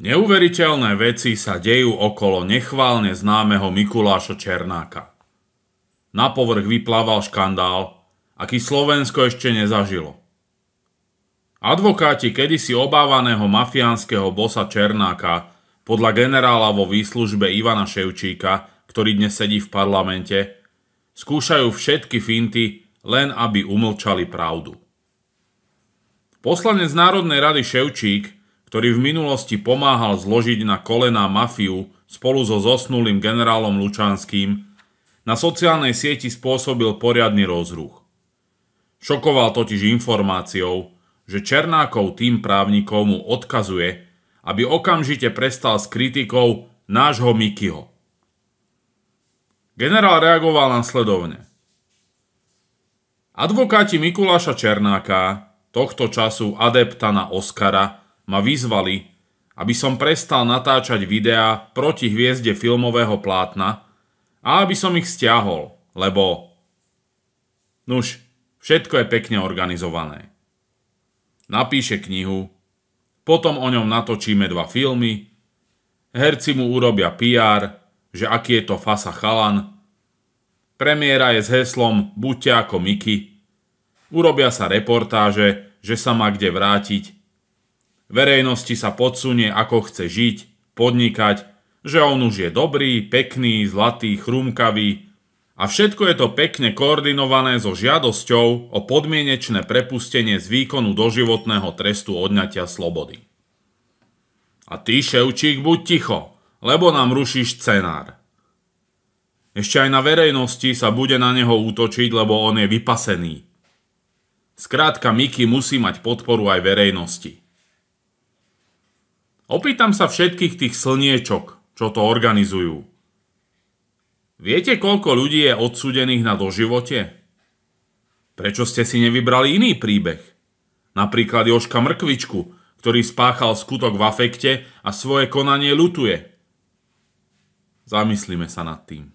Neuveriteľné veci sa dejú okolo nechválne známeho Mikuláša Černáka. Na povrch vyplával škandál, aký Slovensko ešte nezažilo. Advokáti kedysi obávaného mafiánskeho bossa Černáka podľa generála vo výslužbe Ivana Ševčíka, ktorý dnes sedí v parlamente, skúšajú všetky finty, len aby umlčali pravdu. Poslanec Národnej rady Ševčík, ktorý v minulosti pomáhal zložiť na kolená mafiu spolu so zosnulým generálom Lučanským, na sociálnej sieti spôsobil poriadny rozruch. Šokoval totiž informáciou, že Černákov tým právnikov mu odkazuje, aby okamžite prestal s kritikou nášho Mikyho. Generál reagoval nasledovne. Advokáti Mikuláša Černáka, tohto času adepta na Oscara, ma vyzvali, aby som prestal natáčať videá proti hviezde filmového plátna a aby som ich stiahol, lebo... Nuž, všetko je pekne organizované. Napíše knihu, potom o ňom natočíme 2 filmy, herci mu urobia PR, že aký je to fasa chalan, premiéra je s heslom Buďte ako Miky, urobia sa reportáže, že sa má kde vrátiť, verejnosti sa podsunie, ako chce žiť, podnikať, že on už je dobrý, pekný, zlatý, chrumkavý a všetko je to pekne koordinované so žiadosťou o podmienečné prepustenie z výkonu doživotného trestu odňatia slobody. A ty, Ševčík, buď ticho, lebo nám rušíš scenár. Ešte aj na verejnosti sa bude na neho útočiť, lebo on je vypasený. Skrátka, Miky musí mať podporu aj verejnosti. Opýtam sa všetkých tých slniečok, čo to organizujú. Viete, koľko ľudí je odsúdených na doživote? Prečo ste si nevybrali iný príbeh? Napríklad Jožka Mrkvičku, ktorý spáchal skutok v afekte a svoje konanie ľutuje. Zamyslíme sa nad tým.